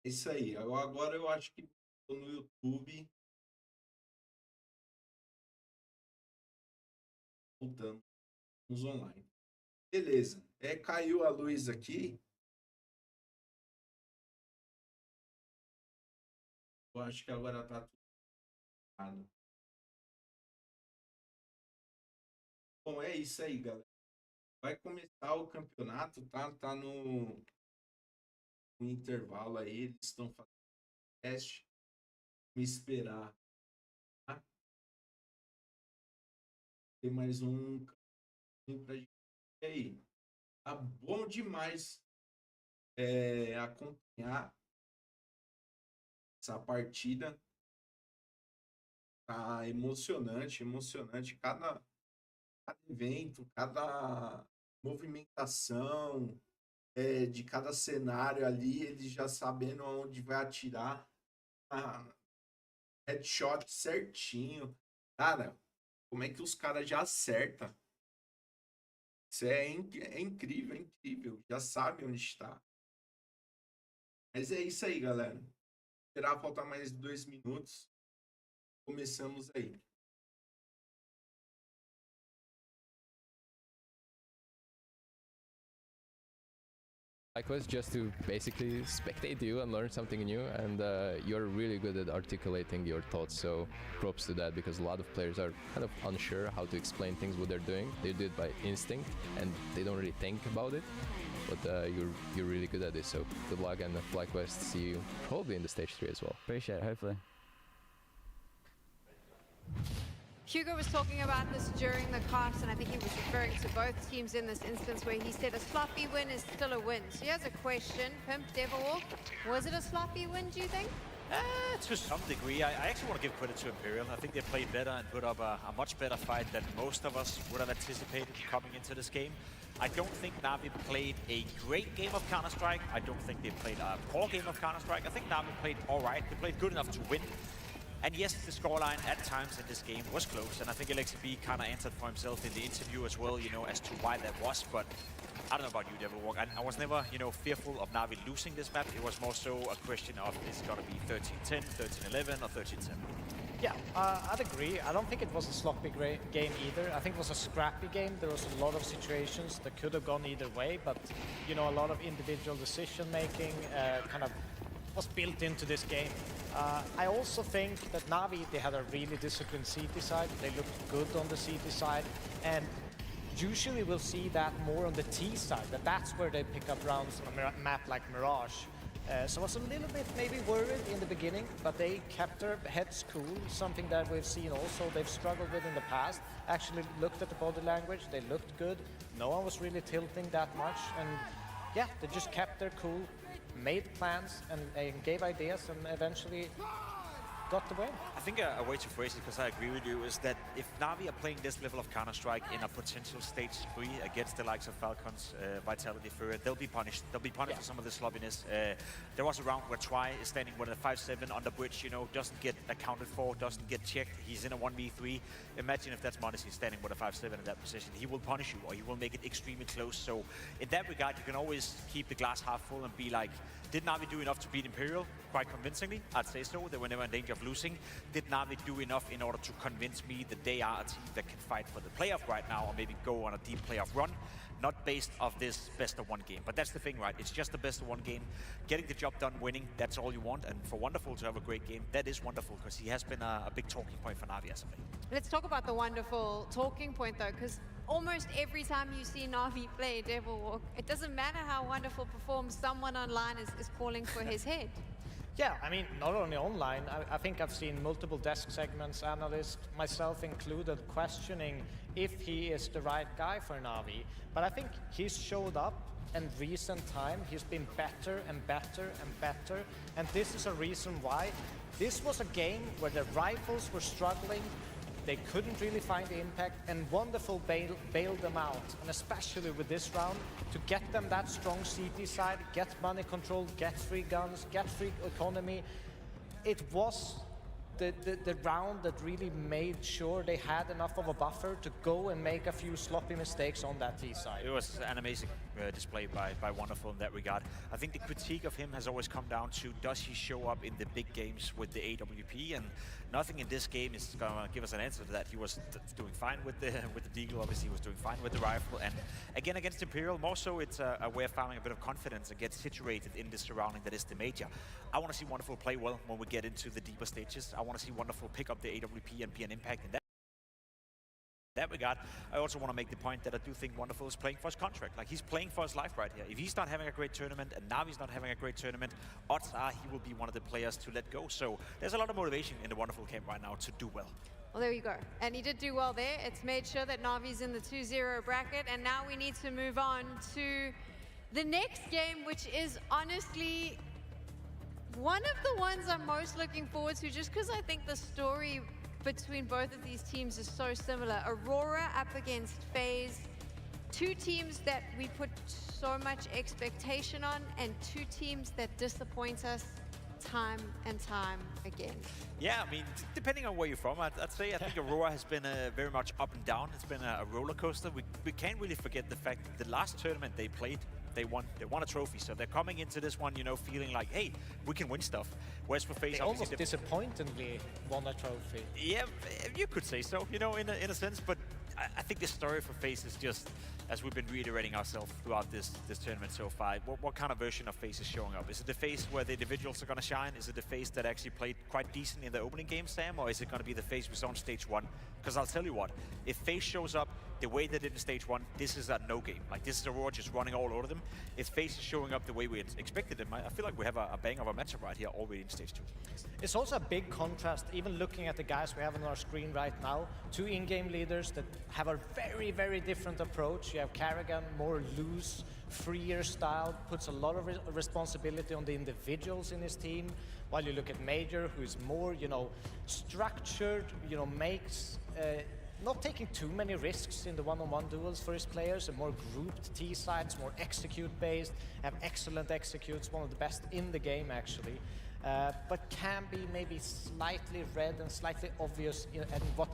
É isso aí. Agora eu acho que tô no YouTube, voltando nos online. Beleza. Caiu a luz aqui. Eu acho que agora tá tudo errado. Bom, é isso aí, galera. Vai começar o campeonato, tá? Tá no intervalo aí. Eles estão fazendo teste. Me esperar. Tá? Tem mais um caminho pra gente ver aí. Tá bom demais acompanhar essa partida. Tá emocionante, emocionante. Cada evento, cada movimentação de cada cenário ali, eles já sabendo aonde vai atirar, a headshot certinho. Cara, como é que os caras já acertam? Isso é incrível, é incrível. Já sabe onde está. Mas é isso aí, galera. Esperar faltar mais 2 minutos. Começamos aí. Like was just to basically spectate you and learn something new, and you're really good at articulating your thoughts, so props to that, because a lot of players are kind of unsure how to explain things, what they're doing. They do it by instinct and they don't really think about it, but you're really good at this, so good luck, and likewise see you probably in the stage 3 as well. Appreciate it, hopefully. Hugo was talking about this during the cast, and I think he was referring to both teams in this instance, where he said a sloppy win is still a win. So here's a question. Pimp Devilwalk, was it a sloppy win, do you think? To some degree. I actually want to give credit to Imperial. I think they played better and put up a much better fight than most of us would have anticipated coming into this game. I don't think Na'Vi played a great game of Counter-Strike. I don't think they played a poor game of Counter-Strike. I think Na'Vi played all right. They played good enough to win. And yes, the scoreline at times in this game was close, and I think LXB kind of answered for himself in the interview as well, you know, as to why that was. But I don't know about you, Devilwalk. I was never, you know, fearful of Na'Vi losing this map. It was more so a question of, is it going to be 13-10, 13-11, or 13-10? Yeah, I'd agree. I don't think it was a sloppy game either. I think it was a scrappy game. There was a lot of situations that could have gone either way, but, you know, a lot of individual decision-making kind of was built into this game. I also think that Na'Vi, they had a really disciplined CT side. They looked good on the CT side, and usually we'll see that more on the T side, that's where they pick up rounds on a map like Mirage. So I was a little bit maybe worried in the beginning, but they kept their heads cool, something that we've seen also they've struggled with in the past. Actually looked at the body language, they looked good. No one was really tilting that much, and yeah, they just kept their cool, made plans, and gave ideas, and eventually got the win. I think a way to phrase it, because I agree with you, is that if Na'Vi are playing this level of Counter-Strike in a potential stage 3 against the likes of Falcons, Vitality, Fury, they'll be punished. They'll be punished for some of this sloppiness. There was a round where Try is standing with a 5-7 on the bridge, you know, doesn't get accounted for, doesn't get checked. He's in a 1v3. Imagine if that's Modesty standing with a 5-7 in that position. He will punish you, or he will make it extremely close. So in that regard, you can always keep the glass half full and be like, did Na'Vi do enough to beat Imperial? Quite convincingly, I'd say so. They were never in danger of losing. Did Na'Vi do enough in order to convince me that they are a team that can fight for the playoff right now, or maybe go on a deep playoff run? Not based off this best of one game. But that's the thing, right? It's just the best of one game. Getting the job done, winning, that's all you want. And for Wonderful to have a great game, that is wonderful, because he has been a big talking point for Na'Vi as of late. Let's talk about the wonderful talking point, though, because almost every time you see Na'Vi play Devilwalk, it doesn't matter how Wonderful performs, someone online is calling for his head. Yeah, I mean, not only online, I think I've seen multiple desk segments, analysts, myself included, questioning if he is the right guy for Na'Vi. But I think he's showed up in recent time. He's been better and better and better. And this is a reason why. This was a game where the rifles were struggling. They couldn't really find the impact, and Wonderful bailed them out. And especially with this round, to get them that strong CT side, get money control, get free guns, get free economy. It was the round that really made sure they had enough of a buffer to go and make a few sloppy mistakes on that T side. It was an amazing display by Wonderful in that regard. I think the critique of him has always come down to, does he show up in the big games with the AWP? And nothing in this game is going to give us an answer to that. He was doing fine with the Deagle, obviously he was doing fine with the rifle, and again against Imperial, more so it's a way of finding a bit of confidence and get situated in the surrounding that is the major. I want to see Wonderful play well when we get into the deeper stages. I want to see Wonderful pick up the AWP and be an impact in that regard. I also want to make the point that I do think Wonderful is playing for his contract. Like, he's playing for his life right here. If he's not having a great tournament, and now he's not having a great tournament, odds are he will be one of the players to let go. So there's a lot of motivation in the Wonderful camp right now to do well. Well, there you go. And he did do well there. It's made sure that Navi's in the 2-0 bracket, and now we need to move on to the next game, which is honestly one of the ones I'm most looking forward to, just because I think the story between both of these teams is so similar. Aurora up against FaZe, two teams that we put so much expectation on, and two teams that disappoint us time and time again. Yeah, I mean, depending on where you're from, I'd say I think Aurora has been very much up and down. It's been a roller coaster. We can't really forget the fact that the last tournament they played, they won a trophy. So they're coming into this one, you know, feeling like, hey, we can win stuff. Whereas for FaZe, they almost disappointingly won a trophy. Yeah, you could say so, you know, in a sense. But I think the story for FaZe is just, as we've been reiterating ourselves throughout this tournament so far, what kind of version of FaZe is showing up? Is it the FaZe where the individuals are going to shine? Is it the FaZe that actually played quite decent in the opening game, Sam? Or is it going to be the FaZe we saw on stage 1? Because I'll tell you what, if FaZe shows up the way they did in stage 1, this is a no game. Like, this is Aurora just running all over them. If FaZe is showing up the way we expected them, I feel like we have a bang of a matchup right here already in stage 2. It's also a big contrast, even looking at the guys we have on our screen right now. Two in-game leaders that have a very, very different approach. You have Karrigan, more loose, freer style, puts a lot of responsibility on the individuals in his team. While you look at Major, who is more, you know, structured, you know, makes not taking too many risks in the one-on-one duels for his players, and more grouped T-sides, more execute-based, have excellent executes, one of the best in the game actually. But can be maybe slightly red and slightly obvious at what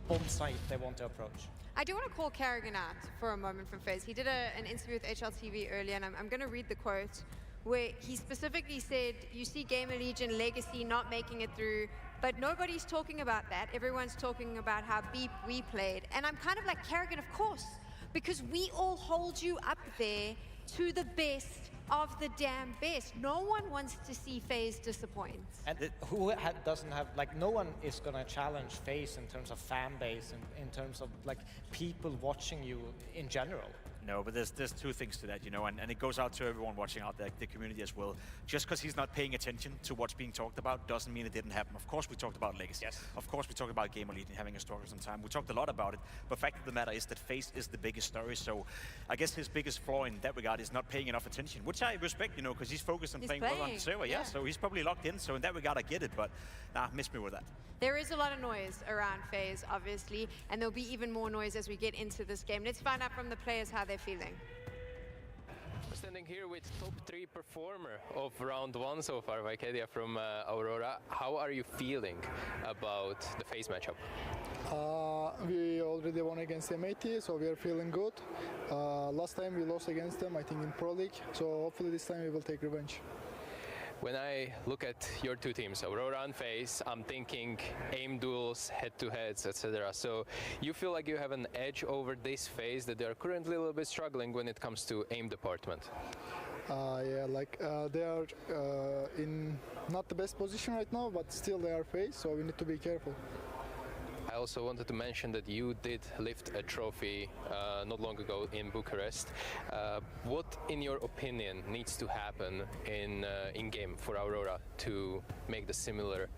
bomb site they want to approach. I do want to call Karrigan out for a moment from FaZe. He did an interview with HLTV earlier, and I'm going to read the quote, where he specifically said, you see Gamer Legion Legacy not making it through, but nobody's talking about that. Everyone's talking about how beep we played. And I'm kind of like, Karrigan, of course, because we all hold you up there to the best of the damn best. No one wants to see FaZe disappoint. And who doesn't have, like, no one is gonna challenge FaZe in terms of fan base and in terms of like people watching you in general. No, but there's two things to that, you know, and it goes out to everyone watching out there, the community as well. Just because he's not paying attention to what's being talked about doesn't mean it didn't happen. Of course we talked about Legacy. Yes. Of course we talked about Gamer Legion having a story some time. We talked a lot about it, but fact of the matter is that FaZe is the biggest story, so I guess his biggest flaw in that regard is not paying enough attention, which I respect, you know, because he's focused on playing well on the server, yeah, so he's probably locked in, so in that regard I get it, but nah, miss me with that. There is a lot of noise around FaZe, obviously, and there'll be even more noise as we get into this game. Let's find out from the players how they're feeling. We're standing here with top 3 performer of round 1 so far, Vaikedia from Aurora. How are you feeling about the FaZe matchup? We already won against M80, so we are feeling good. Last time we lost against them, I think in Pro League, so hopefully this time we will take revenge. When I look at your two teams, Aurora and FaZe, I'm thinking aim duels, head-to-heads, etc. So you feel like you have an edge over this FaZe that they're currently a little bit struggling when it comes to aim department. Yeah, like they are in not the best position right now, but still they are FaZe, so we need to be careful. I also wanted to mention that you did lift a trophy not long ago in Bucharest. What, in your opinion, needs to happen in game for Aurora to make the similar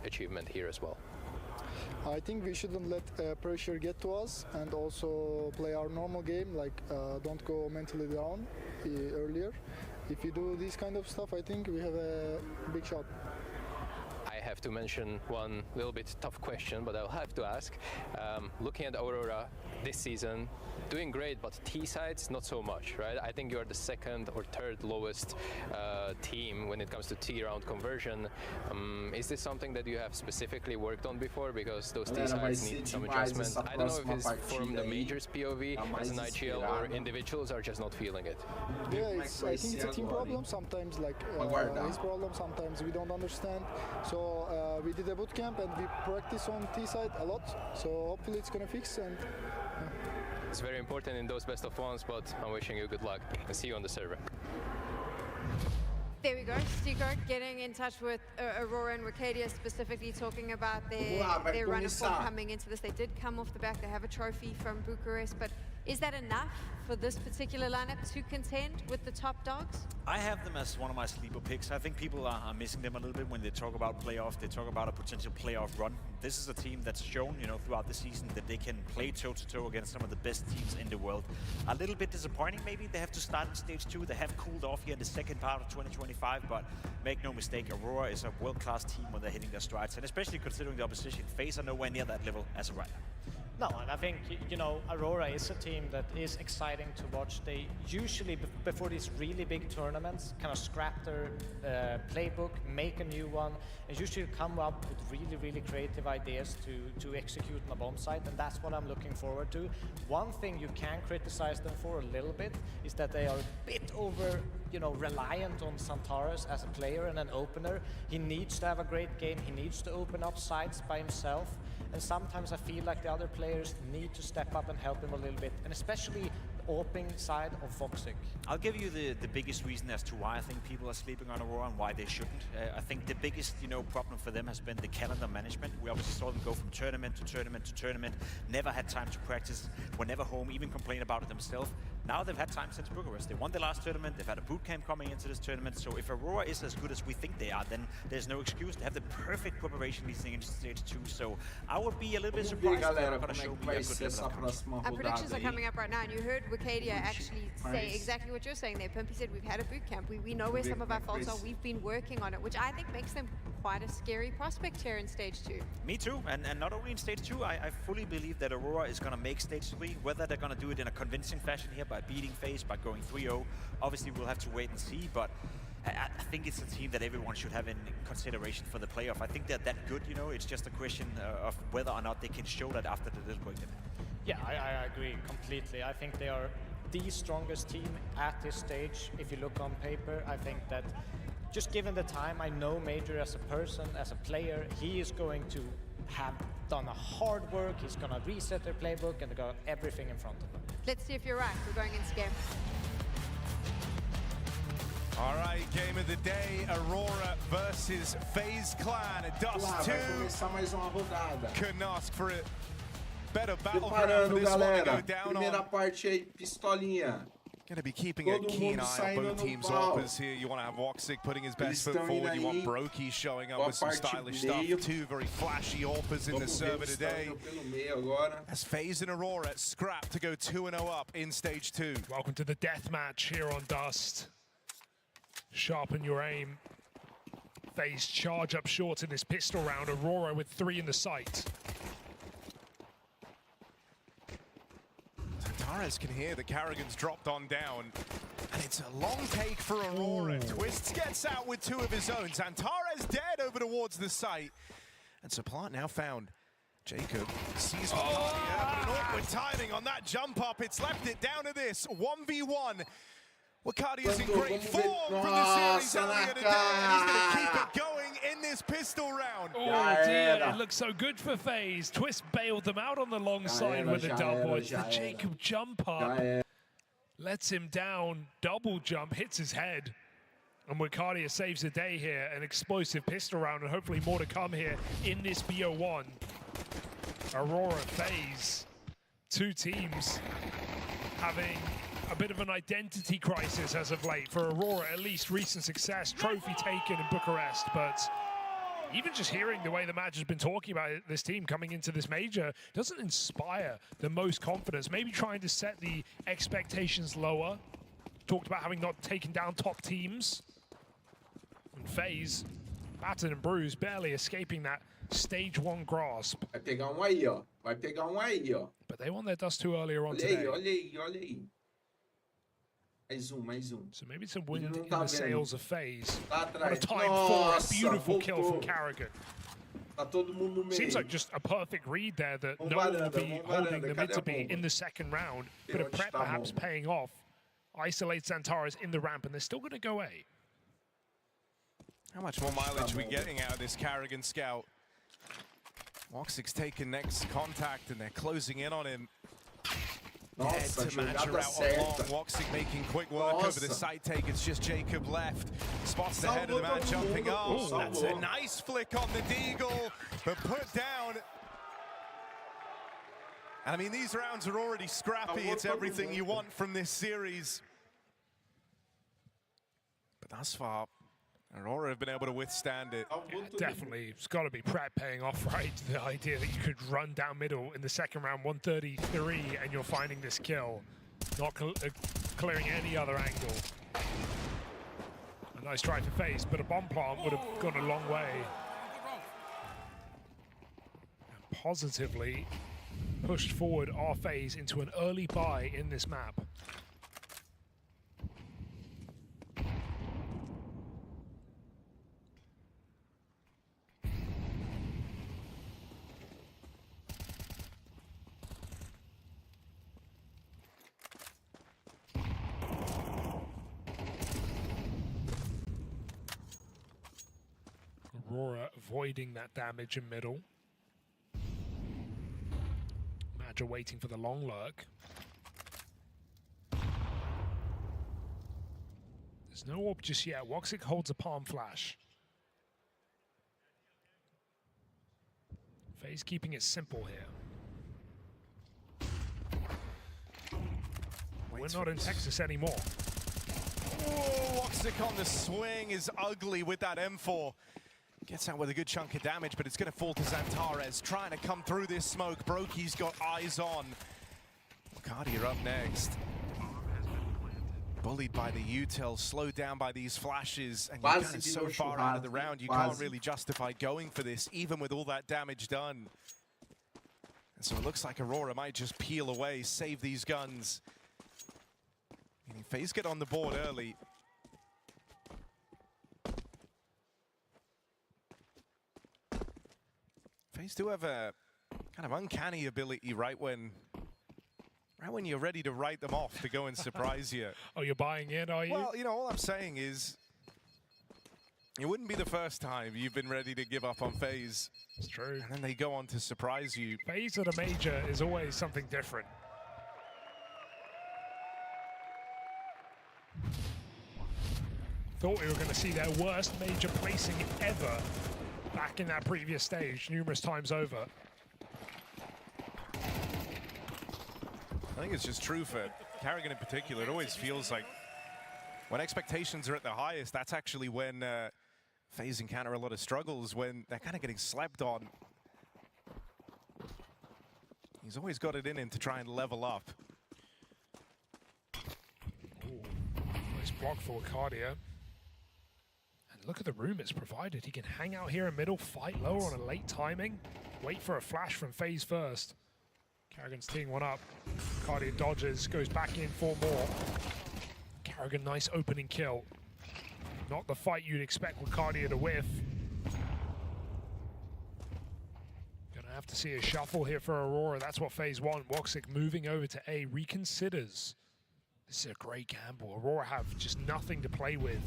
achievement here as well? I think we shouldn't let pressure get to us, and also play our normal game, like don't go mentally down earlier. If you do this kind of stuff, I think we have a big shot. I have to mention one little bit tough question, but I'll have to ask. Looking at Aurora this season, doing great, but T-sides not so much, right? I think you're the second or third lowest team when it comes to T-round conversion. Is this something that you have specifically worked on before? Because those T-sides need some adjustment. I don't know if it's from the majors POV as an IGL or individuals are just not feeling it. Yeah, I think it's a team problem. Sometimes like his problem, sometimes we don't understand. So we did a boot camp and we practice on T-side a lot. So hopefully it's gonna fix and it's very important in those best of ones, but I'm wishing you good luck and see you on the server. There we go. Stigard getting in touch with Aurora and Ricadia, specifically talking about their run of form coming into this. They did come off the back. They have a trophy from Bucharest, but is that enough for this particular lineup to contend with the top dogs? I have them as one of my sleeper picks. I think people are missing them a little bit when they talk about playoffs. They talk about a potential playoff run. This is a team that's shown, you know, throughout the season that they can play toe-to-toe against some of the best teams in the world. A little bit disappointing, maybe. They have to start in stage 2. They have cooled off here in the second part of 2025, but make no mistake, Aurora is a world-class team when they're hitting their strides, and especially considering the opposition. FaZe are nowhere near that level as of right now. No, and I think, you know, Aurora is a team that is exciting to watch. They usually, before these really big tournaments, kind of scrap their playbook, make a new one, and usually come up with really, really creative ideas to execute on a bomb site, and that's what I'm looking forward to. One thing you can criticize them for a little bit is that they are a bit over, you know, reliant on Santares as a player and an opener. He needs to have a great game. He needs to open up sites by himself. And sometimes I feel like the other players need to step up and help him a little bit, and especially the opening side of Foxic. I'll give you the biggest reason as to why I think people are sleeping on Aurora and why they shouldn't. I think the biggest, you know, problem for them has been the calendar management. We obviously saw them go from tournament to tournament to tournament, never had time to practice, were never home, even complain about it themselves. Now they've had time since Bucharest. They won the last tournament, they've had a boot camp coming into this tournament, so if Aurora is as good as we think they are, then there's no excuse. They have the perfect preparation leading into stage 2, so I would be a little bit surprised if they're not going to show me a good level of control. Our predictions are coming up right now, and you heard Ricadia actually say exactly what you're saying there. Pimpy said we've had a boot camp. We know where some of our faults are. We've been working on it, which I think makes them quite a scary prospect here in stage 2. Me too, and not only in stage 2, I fully believe that Aurora is going to make stage 3. Whether they're going to do it in a convincing fashion here by beating FaZe, by going 3-0, obviously we'll have to wait and see, but I think it's a team that everyone should have in consideration for the playoff. I think they're that good, you know, it's just a question of whether or not they can show that after the little break. Yeah, I agree completely. I think they are the strongest team at this stage. If you look on paper, I think that just given the time, I know Major as a person, as a player, he is going to have done a hard work. He's going to reset their playbook and they got everything in front of them. Let's see if you're right. We're going into game. All right, game of the day, Aurora versus FaZe Clan. Dust 2 couldn't ask for it. Better battleground for this one to go down Primeira on. parte aí, pistolinha. Going to be keeping a keen eye on both teams' offers here. You want to have Woxic putting his best foot forward. You want Brokey showing up with some stylish stuff. Two very flashy offers in the server today. As FaZe and Aurora scrap to go 2-0 up in stage 2. Welcome to the deathmatch here on Dust. Sharpen your aim. FaZe charge up short in this pistol round. Aurora with 3 in the sight. Santares can hear the Carrigan's dropped on down. And it's a long take for Aurora. Twists gets out with 2 of his own. Santares dead over towards the site. And Supplant now found. Jacob sees but an awkward timing on that jump up. It's left it down to this 1v1. Wakadia's in great form from the series earlier today, and he's going to keep it going in this pistol round. Oh dear, it looks so good for FaZe. Twist bailed them out on the long side with a double. It's the Jacob jump up. Lets him down, double jump, hits his head. And Wakadia saves the day here, an explosive pistol round, and hopefully more to come here in this BO1. Aurora, FaZe, 2 teams having a bit of an identity crisis as of late. For Aurora, at least recent success, trophy taken in Bucharest, but even just hearing the way the match has been talking about this team coming into this major doesn't inspire the most confidence. Maybe trying to set the expectations lower. Talked about having not taken down top teams. And FaZe battered and bruised, barely escaping that stage 1 grasp. Vai pegar um aí, ó. Vai pegar um aí, ó. But they won their dust too earlier on Olha today. aí, olha aí, olha aí. Mais um, mais um. So maybe some wind não in tá the vendo. sails of FaZe. Lá What a atrás. time Nossa, for a beautiful kill from voltou. Carrigan. Tá todo mundo no meio. Seems like just a perfect read there that Vamos no one will varanda, be vamos holding varanda. the Cadê mid a to be bomba? in the second round. Bit of onde prep está a perhaps bomba? paying off. Isolates Xantares in the ramp, and they're still going to go A. How much more mileage are we getting out of this Carrigan scout? Woxic's taking next contact and they're closing in on him. Nossa, Dead to Mancha jogada out on long. certa. Woxic making quick work over the Nossa. side take. It's just Jacob left. Spots the head of the man Salvou todo jumping mundo. up. Salvou. That's a nice flick on the Deagle, but put down. And I mean, these rounds are already scrappy. Salvou It's todo everything you mundo. want from this series. But thus far, Aurora have been able to withstand it. Yeah, definitely, it's got to be prep paying off, right? The idea that you could run down middle in the second round, 133, and you're finding this kill, not clearing any other angle. A nice try for FaZe, but a bomb plant would have gone a long way. And positively pushed forward our FaZe into an early buy in this map. Aurora avoiding that damage in middle. Madja waiting for the long lurk. There's no orb just yet. Woxic holds a palm flash. FaZe keeping it simple here. We're not in Texas anymore. Oh, Woxic on the swing is ugly with that M4. Gets out with a good chunk of damage, but it's going to fall to Xantares. Trying to come through this smoke. Brokey's got eyes on. Cardi are up next. Bullied by the util, slowed down by these flashes, and you're kind of so far out of the round, you can't really justify going for this, even with all that damage done. And so it looks like Aurora might just peel away, save these guns. Meaning FaZe get on the board early. FaZe do have a kind of uncanny ability right when you're ready to write them off to go and surprise you. Oh, you're buying in, are you? Well, you know, all I'm saying is it wouldn't be the first time you've been ready to give up on FaZe. It's true. And then they go on to surprise you. FaZe at a major is always something different. Thought we were going to see their worst major placing ever back in that previous stage, numerous times over. I think it's just true for Carrigan in particular. It always feels like when expectations are at their highest, that's actually when FaZe encounter a lot of struggles, when they're kind of getting slept on. He's always got it in him to try and level up. Ooh, nice block for Cardia. And look at the room it's provided. He can hang out here in middle, fight lower on a late timing, wait for a flash from FaZe first. Carrigan's teeing one up. Cardia dodges, goes back in for more. Carrigan, nice opening kill. Not the fight you'd expect with Cardia to whiff. Gonna have to see a shuffle here for Aurora. That's what FaZe want. Woxic moving over to A, reconsiders. This is a great gamble. Aurora have just nothing to play with.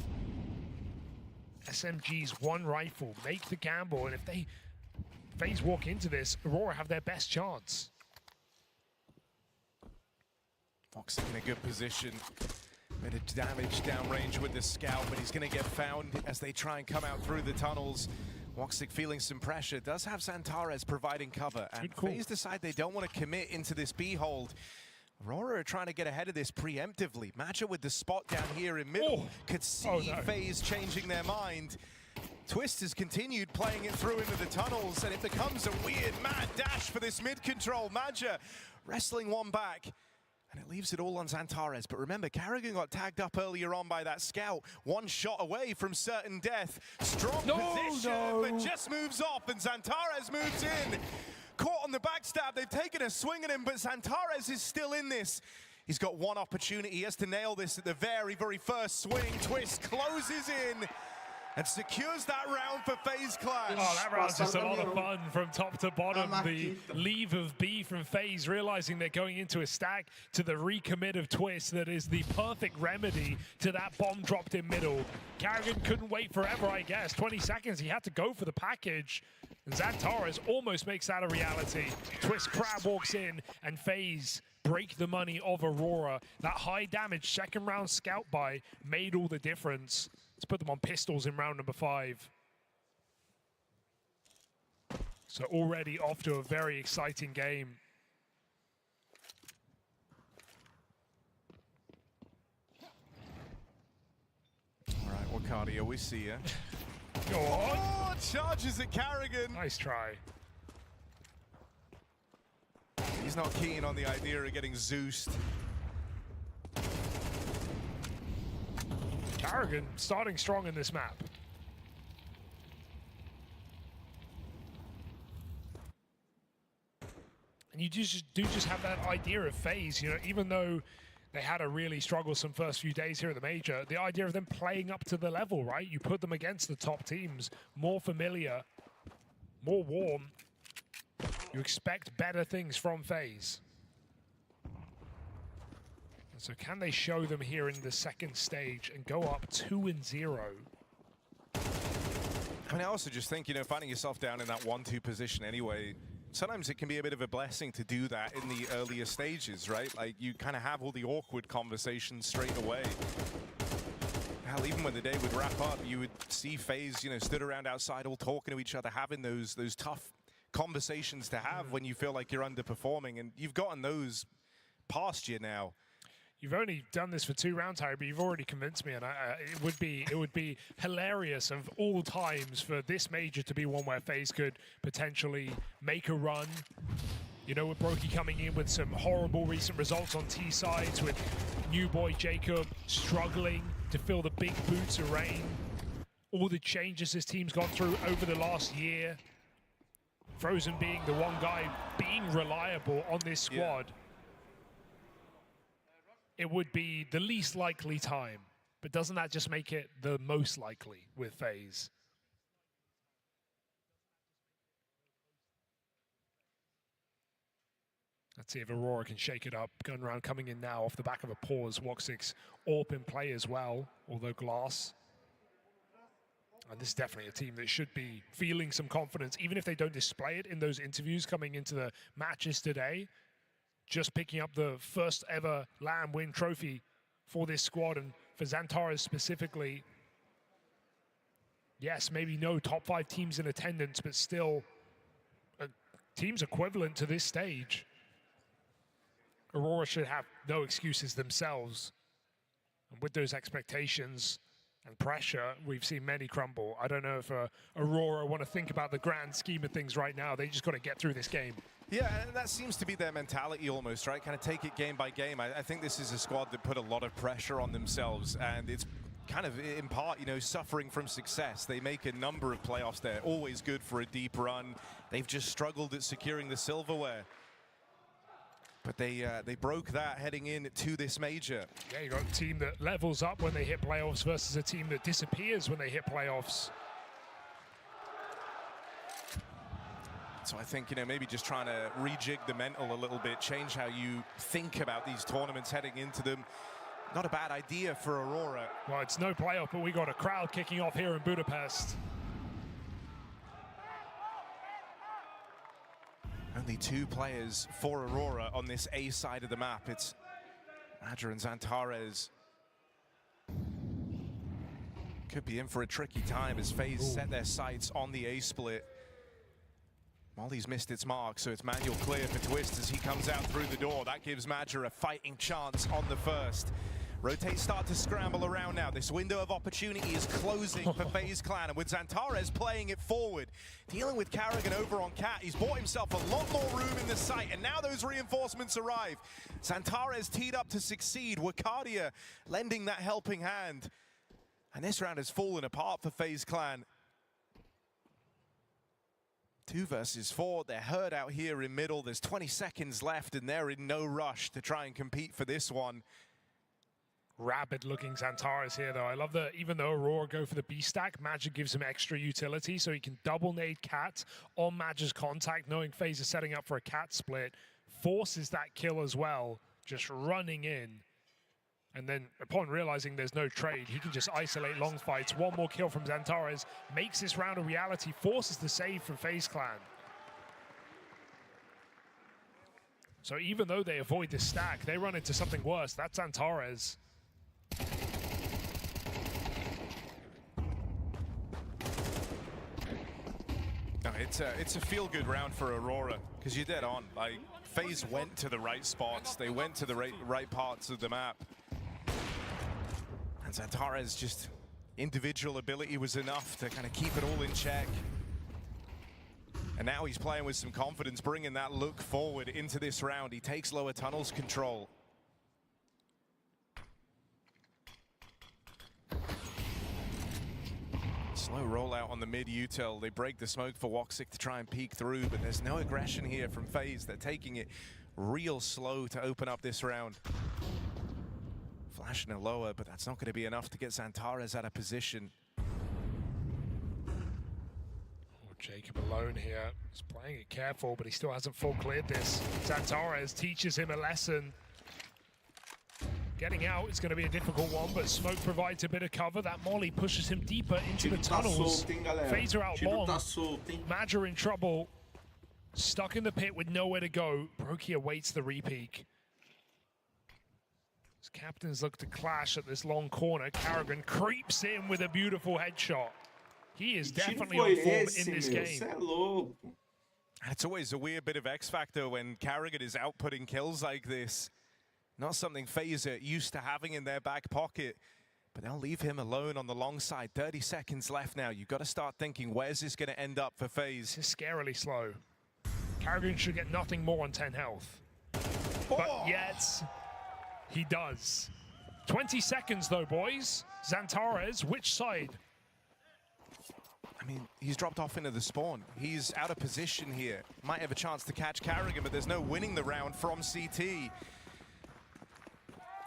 SMG's one rifle, make the gamble, and if they FaZe walk into this, Aurora have their best chance. Woxic in a good position. Bit of damage downrange with the scout, but he's going to get found as they try and come out through the tunnels. Woxic feeling some pressure. Does have Xantares providing cover. And FaZe decide they don't want to commit into this B-hold. Aurora are trying to get ahead of this preemptively. Matcha with the spot down here in middle. Could see FaZe changing their mind. Twist has continued playing it through into the tunnels, and it becomes a weird mad dash for this mid control. Madja wrestling one back. And it leaves it all on Xantares. But remember, Carrigan got tagged up earlier on by that scout. One shot away from certain death. Strong position, but just moves off, and Xantares moves in. Caught on the backstab. They've taken a swing at him, but Xantares is still in this. He's got one opportunity. He has to nail this at the very, very first swing. Twist closes in and secures that round for FaZe Clash. Oh, that round's just a lot of fun from top to bottom. The leave of B from FaZe, realizing they're going into a stack to the recommit of Twist that is the perfect remedy to that bomb dropped in middle. Carrigan couldn't wait forever, I guess. 20 seconds, he had to go for the package. And Xantares almost makes that a reality. Twist crab walks in, and FaZe break the money of Aurora. That high damage second round scout buy made all the difference. Let's put them on pistols in round number 5. So already off to a very exciting game. All right, Wakadio, we see you. Go on. Oh, charges at Carrigan. Nice try. He's not keen on the idea of getting Zeused. Carrigan starting strong in this map. And you do just have that idea of FaZe, you know, even though they had a really strugglesome first few days here at the Major, the idea of them playing up to the level, right? You put them against the top teams, more familiar, more warm. You expect better things from FaZe. So can they show them here in the second stage and go up 2-0? I mean, I also just think, you know, finding yourself down in that 1-2 position anyway, sometimes it can be a bit of a blessing to do that in the earlier stages, right? Like, you kind of have all the awkward conversations straight away. Hell, even when the day would wrap up, you would see FaZe, you know, stood around outside all talking to each other, having those tough conversations to have when you feel like you're underperforming, and you've gotten those past you now. You've only done this for 2 rounds, Harry, but you've already convinced me, and it would be hilarious of all times for this Major to be one where FaZe could potentially make a run. You know, with Brokey coming in with some horrible recent results on T sides, with new boy Jacob struggling to fill the big boots of rain. All the changes this team's gone through over the last year. Frozen being the one guy being reliable on this squad. Yeah. It would be the least likely time, but doesn't that just make it the most likely with FaZe? Let's see if Aurora can shake it up. Gun round coming in now off the back of a pause. Walk6 AWP in play as well, although Glass. And this is definitely a team that should be feeling some confidence, even if they don't display it in those interviews coming into the matches today. Just picking up the first ever LAN win trophy for this squad, and for Xantares specifically. Yes, maybe no top 5 teams in attendance, but still a team's equivalent to this stage. Aurora should have no excuses themselves. And with those expectations and pressure, we've seen many crumble. I don't know if Aurora want to think about the grand scheme of things right now. They just got to get through this game. Yeah, and that seems to be their mentality almost, right? Kind of take it game by game. I think this is a squad that put a lot of pressure on themselves, and it's kind of, in part, you know, suffering from success. They make a number of playoffs. They're always good for a deep run. They've just struggled at securing the silverware. But they broke that heading in to this Major. Yeah, you got a team that levels up when they hit playoffs versus a team that disappears when they hit playoffs. So I think, you know, maybe just trying to rejig the mental a little bit, change how you think about these tournaments heading into them. Not a bad idea for Aurora. Well, it's no playoff, but we got a crowd kicking off here in Budapest. Only 2 players for Aurora on this A side of the map. It's Madra and Xantares. Could be in for a tricky time as FaZe set their sights on the A split. Molly's missed its mark, so it's manual clear for Twist as he comes out through the door. That gives Madra a fighting chance on the first. Rotates start to scramble around now. This window of opportunity is closing for FaZe Clan, and with Xantares playing it forward, dealing with Carrigan over on Cat, he's bought himself a lot more room in the site, and now those reinforcements arrive. Xantares teed up to succeed, Wakadia lending that helping hand. And this round has fallen apart for FaZe Clan. 2 versus 4, they're hurt out here in middle. There's 20 seconds left, and they're in no rush to try and compete for this one. Rabid looking Xantares here though. I love that even though Aurora go for the B stack, Magic gives him extra utility so he can double nade Cat on Magic's contact, knowing FaZe is setting up for a Cat split. Forces that kill as well, just running in. And then upon realizing there's no trade, he can just isolate long fights. One more kill from Xantares makes this round a reality, forces the save from FaZe Clan. So even though they avoid this stack, they run into something worse. That's Xantares. No, it's a feel-good round for Aurora, because you're dead on. Like, FaZe went to the right spots. They went to the right parts of the map. And Xantares' just individual ability was enough to kind of keep it all in check. And now he's playing with some confidence, bringing that look forward into this round. He takes lower tunnels control. Slow rollout on the mid-util. They break the smoke for Woxic to try and peek through, but there's no aggression here from FaZe. They're taking it real slow to open up this round. Flashing a lower, but that's not going to be enough to get Xantares out of position. Jacob alone here. He's playing it careful, but he still hasn't full cleared this. Xantares teaches him a lesson. Getting out is going to be a difficult one, but smoke provides a bit of cover. That molly pushes him deeper into the tunnels. FaZe are out long. Maj are in trouble. Stuck in the pit with nowhere to go. Brokey awaits the repeak. As captains look to clash at this long corner, Carrigan creeps in with a beautiful headshot. He is definitely on form in this game. It's always a weird bit of X factor when Carrigan is outputting kills like this. Not something FaZe are used to having in their back pocket, but they'll leave him alone on the long side. 30 seconds left now. You've got to start thinking, where's this going to end up for FaZe? This is scarily slow. Carrigan should get nothing more on 10 health. But yet, he does. 20 seconds though, boys. Xantares, which side? I mean, he's dropped off into the spawn. He's out of position here. Might have a chance to catch Carrigan, but there's no winning the round from CT.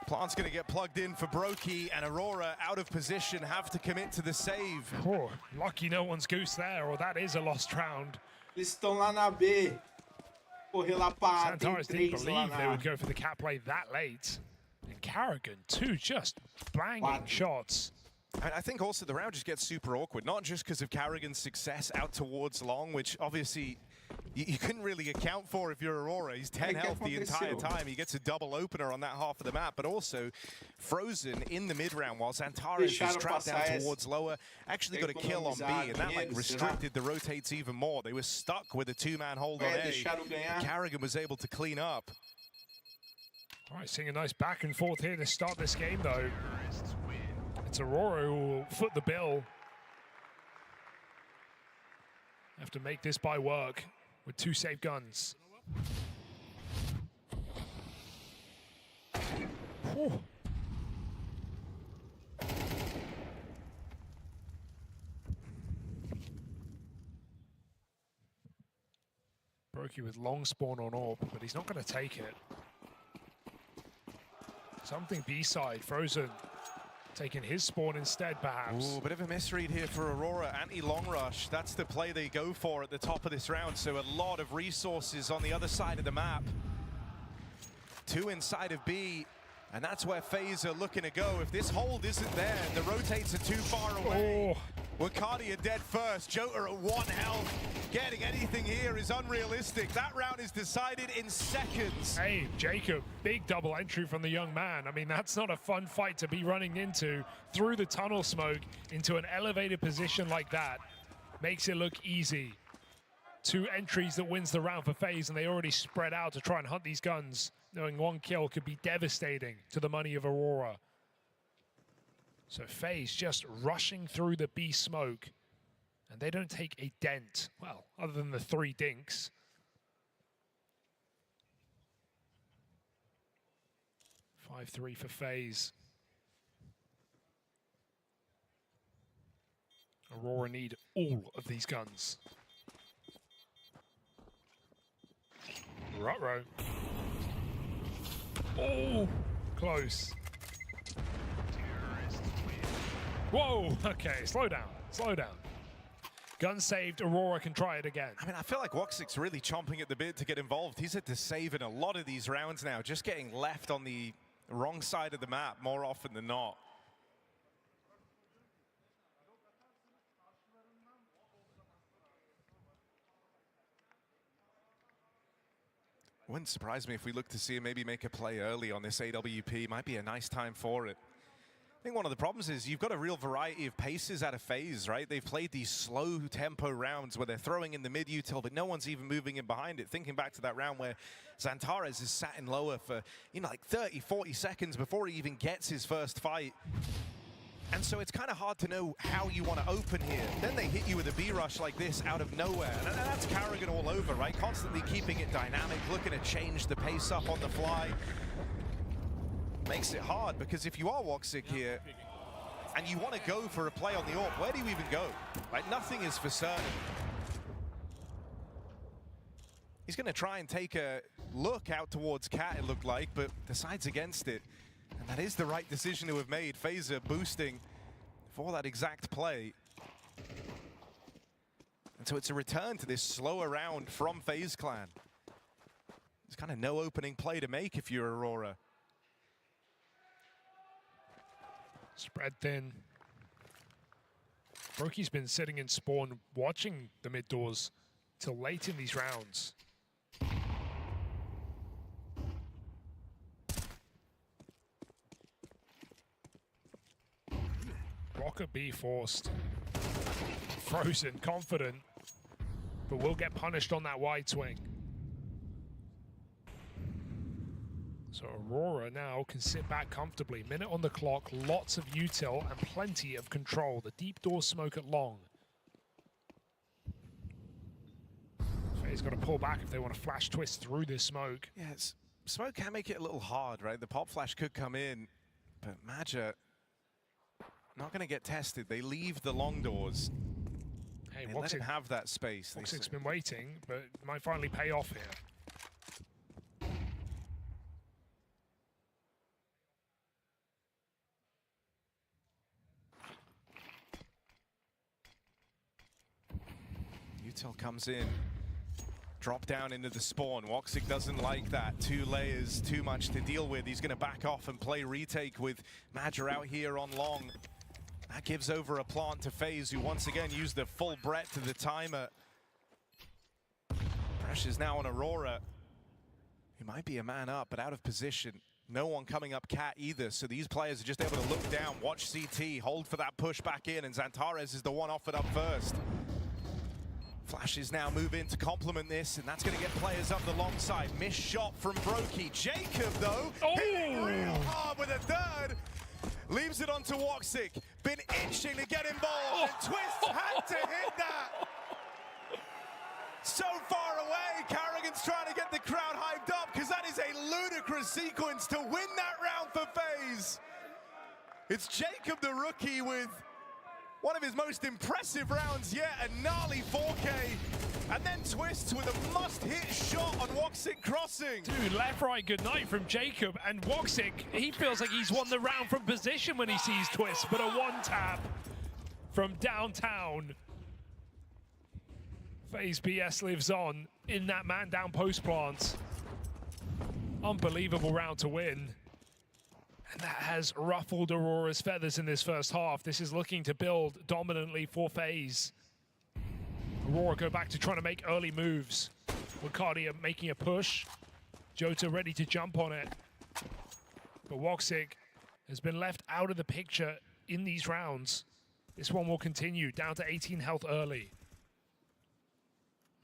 Plant's going to get plugged in for Brokey, and Aurora out of position, have to commit to the save. Oh, lucky no one's goose there, or that is a lost round. Eles estão lá na B. Correr lá pra Xantares didn't believe they would go for the cat play that late. And Carrigan, too, just banging shots. I think also the round just gets super awkward, not just because of Carrigan's success out towards long, which obviously you couldn't really account for if you're Aurora. He's 10 health the entire time. He gets a double opener on that half of the map, but also frozen in the mid-round while Xantares was trapped down towards lower. Actually got a kill on B, and that like restricted the rotates even more. They were stuck with a two-man hold on A. Carrigan was able to clean up. All right, seeing a nice back and forth here to start this game, though. It's Aurora who will foot the bill. Have to make this by work with 2 safe guns. Whew. Brokey with long spawn on AWP, but he's not going to take it. Something B-side, Frozen. Taking his spawn instead, perhaps. Ooh, bit of a misread here for Aurora. Anti-long rush. That's the play they go for at the top of this round. So a lot of resources on the other side of the map. 2 inside of B. And that's where FaZe are looking to go. If this hold isn't there, the rotates are too far away. Wakadia dead first. Jota at 1 health. Getting anything here is unrealistic. That round is decided in seconds. Hey, Jacob, big double entry from the young man. I mean, that's not a fun fight to be running into through the tunnel smoke into an elevated position like that. Makes it look easy. 2 entries that wins the round for FaZe, and they already spread out to try and hunt these guns, knowing 1 kill could be devastating to the money of Aurora. So FaZe just rushing through the B smoke, and they don't take a dent. Well, other than the 3 dinks. (5-3) for FaZe. Aurora need all of these guns. Ruh-roh. Oh, close. Whoa, okay, slow down, slow down. Gun saved, Aurora can try it again. I mean, I feel like Woxic's really chomping at the bit to get involved. He's had to save in a lot of these rounds now, just getting left on the wrong side of the map more often than not. Wouldn't surprise me if we look to see him maybe make a play early on this AWP. Might be a nice time for it. I think one of the problems is you've got a real variety of paces out of FaZe, right? They've played these slow tempo rounds where they're throwing in the mid-util, but no one's even moving in behind it. Thinking back to that round where Xantares is sat in lower for, you know, like 30, 40 seconds before he even gets his first fight. And so it's kind of hard to know how you want to open here. Then they hit you with a B-rush like this out of nowhere. And that's Karrigan all over, right? Constantly keeping it dynamic, looking to change the pace up on the fly. Makes it hard, because if you are Woxic here and you want to go for a play on the AWP, where do you even go? Like, nothing is for certain. He's going to try and take a look out towards Cat, it looked like, but decides against it. And that is the right decision to have made. FaZe boosting for that exact play. And so it's a return to this slower round from FaZe Clan. There's kind of no opening play to make if you're Aurora. Spread thin. Broky's been sitting in spawn watching the mid doors till late in these rounds. Rocket B forced. Frozen, confident, but will get punished on that wide swing. So Aurora now can sit back comfortably. Minute on the clock, lots of util and plenty of control. The deep door smoke at long. FaZe got to pull back if they want to flash twist through this smoke. Yeah, smoke can make it a little hard, right? The pop flash could come in, but Maja not going to get tested. They leave the long doors. Hey, they let him have that space. Woxic's been waiting, but it might finally pay off here. Util comes in, drop down into the spawn. Woxic doesn't like that. 2 layers, too much to deal with. He's going to back off and play retake with Maja out here on long. That gives over a plant to FaZe, who once again used the full breadth of the timer. Pressure's now on Aurora. He might be a man up, but out of position. No one coming up Cat either, so these players are just able to look down, watch CT, hold for that push back in, and Xantares is the one offered up first. Flashes now move in to complement this, and that's going to get players up the long side. Missed shot from Brokey. Jacob, though, hitting real hard with a third. Leaves it onto Woxic. Been itching to get involved, and Twist had to hit that. So far away, Karrigan's trying to get the crowd hyped up, because that is a ludicrous sequence to win that round for FaZe. It's Jacob, the rookie, with one of his most impressive rounds yet, a gnarly 4K. And then Twists with a must-hit shot on Woxic crossing. Dude, left-right good night from Jacob, and Woxic, he feels like he's won the round from position when he sees Twist, but a one-tap from downtown. FaZe BS lives on in that man-down post plant. Unbelievable round to win. And that has ruffled Aurora's feathers in this first half. This is looking to build dominantly for FaZe. Aurora go back to trying to make early moves. Wicardia making a push. Jota ready to jump on it. But Woxic has been left out of the picture in these rounds. This one will continue, down to 18 health early.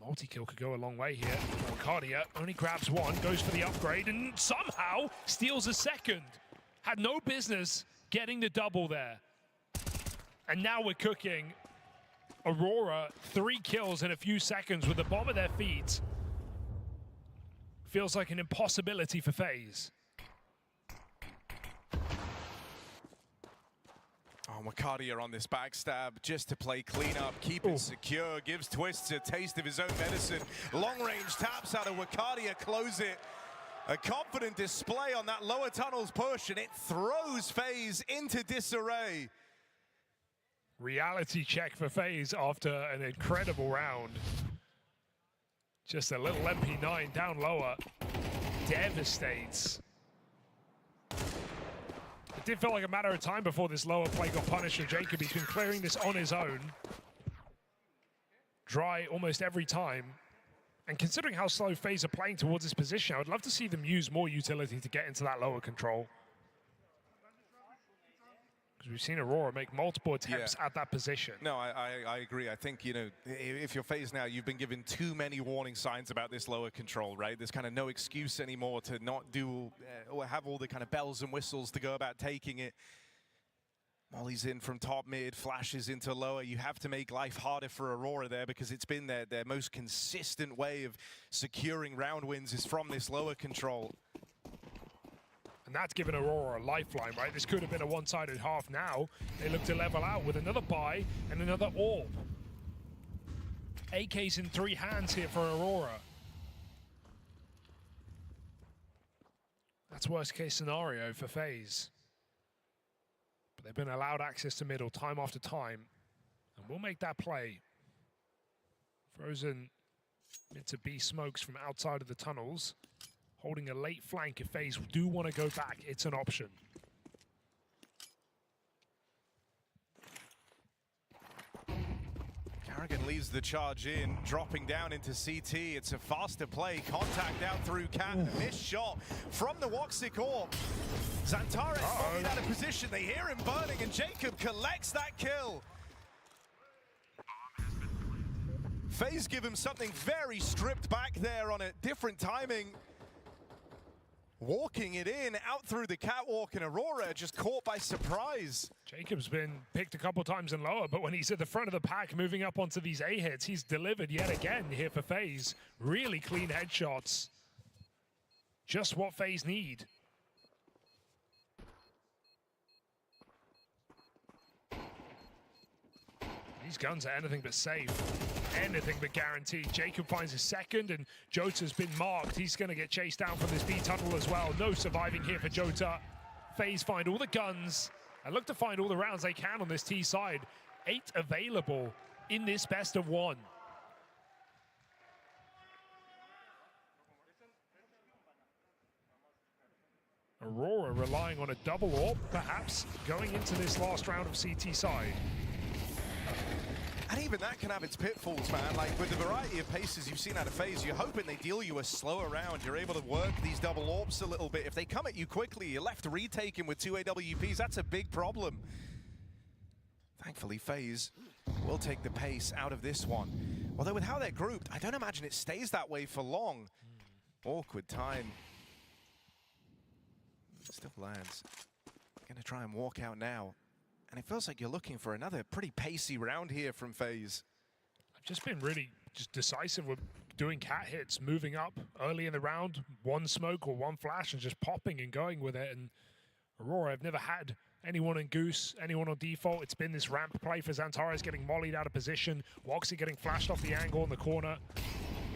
Multi-kill could go a long way here. Wicardia only grabs one, goes for the upgrade, and somehow steals a second. Had no business getting the double there. And now we're cooking. Aurora, 3 kills in a few seconds with the bomb at their feet. Feels like an impossibility for FaZe. Oh, Makadia on this backstab just to play cleanup, keep it secure, gives Twists a taste of his own medicine. Long range taps out of Makadia, close it. A confident display on that lower tunnels push, and it throws FaZe into disarray. Reality check for FaZe after an incredible round. Just a little MP9 down lower. Devastates. It did feel like a matter of time before this lower play got punished for Jacob. He's been clearing this on his own. Dry almost every time. And considering how slow FaZe are playing towards this position, I would love to see them use more utility to get into that lower control. Because we've seen Aurora make multiple attempts at that position. No, I agree. I think, you know, if you're FaZe now, you've been given too many warning signs about this lower control, right? There's kind of no excuse anymore to not do or have all the kind of bells and whistles to go about taking it. Molly's in from top mid, flashes into lower. You have to make life harder for Aurora there because it's been their most consistent way of securing round wins is from this lower control. And that's given Aurora a lifeline, right? This could have been a one-sided half now. They look to level out with another buy and another orb. AK's in 3 hands here for Aurora. That's worst case scenario for FaZe. But they've been allowed access to middle time after time. And we'll make that play. Frozen into B smokes from outside of the tunnels. Holding a late flank if FaZe do want to go back, it's an option. Carrigan leaves the charge in, dropping down into CT. It's a faster play, contact out through Cat, a missed shot from the Woxic orb. Xantares falling out of position, they hear him burning, and Jacob collects that kill. FaZe give him something very stripped back there on a different timing. Walking it in, out through the catwalk, and Aurora just caught by surprise. Jacob's been picked a couple times in lower, but when he's at the front of the pack, moving up onto these A hits, he's delivered yet again here for FaZe. Really clean headshots. Just what FaZe need. These guns are anything but safe. Anything but guaranteed. Jacob finds his second, and Jota's been marked. He's going to get chased down from this B tunnel as well. No surviving here for Jota. FaZe find all the guns and look to find all the rounds they can on this T side. 8 available in this best of 1. Aurora relying on a double orb, perhaps, going into this last round of CT side. And even that can have its pitfalls, man. Like, with the variety of paces you've seen out of FaZe, you're hoping they deal you a slower round. You're able to work these double orbs a little bit. If they come at you quickly, you're left retaken with 2 AWPs. That's a big problem. Thankfully, FaZe will take the pace out of this one. Although with how they're grouped, I don't imagine it stays that way for long. Awkward time. Still lands. Gonna try and walk out now. And it feels like you're looking for another pretty pacey round here from FaZe. I've just been really decisive with doing cat hits, moving up early in the round, 1 smoke or 1 flash, and just popping and going with it. And Aurora, I've never had anyone in Goose, anyone on default. It's been this ramp play for Xantares getting mollied out of position, Woxy getting flashed off the angle in the corner.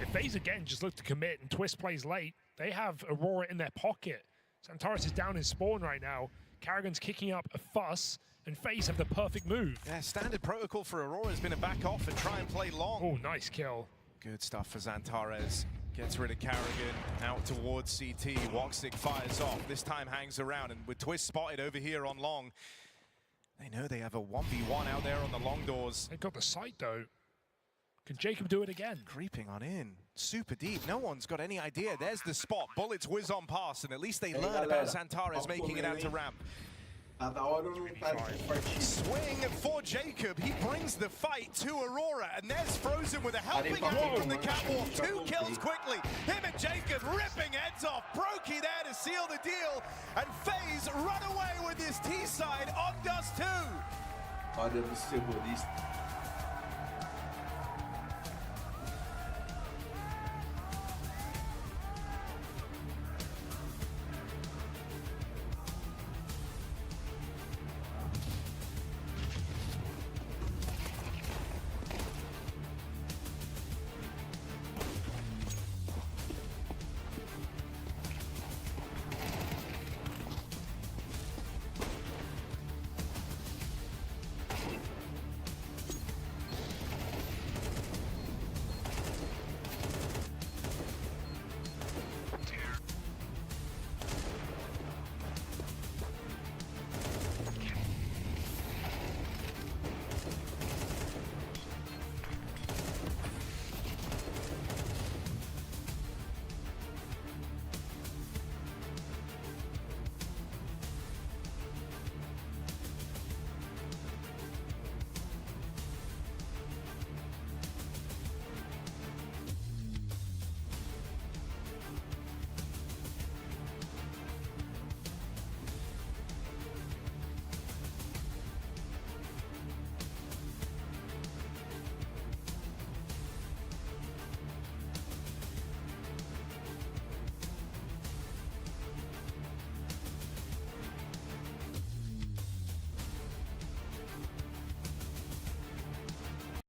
If FaZe again just look to commit and Twist plays late, they have Aurora in their pocket. Xantares is down in spawn right now. Carrigan's kicking up a fuss, and FaZe have the perfect move. Yeah, standard protocol for Aurora has been to back off and try and play long. Oh, nice kill. Good stuff for Xantares. Gets rid of Carrigan, out towards CT. Woxic fires off, this time hangs around, and with Twist spotted over here on long, they know they have a 1v1 out there on the long doors. They got the sight though. Can Jacob do it again? Creeping on in, super deep. No one's got any idea. There's the spot. Bullets whiz on past, and at least they learn about Xantares making it out to ramp. Swing for Jacob. He brings the fight to Aurora, and there's Frozen with a helping hand from the catwalk. 2 kills quickly. Him and Jacob ripping heads off. Brokey there to seal the deal, and FaZe run away with this T side on Dust 2. Vitória dos terroristas.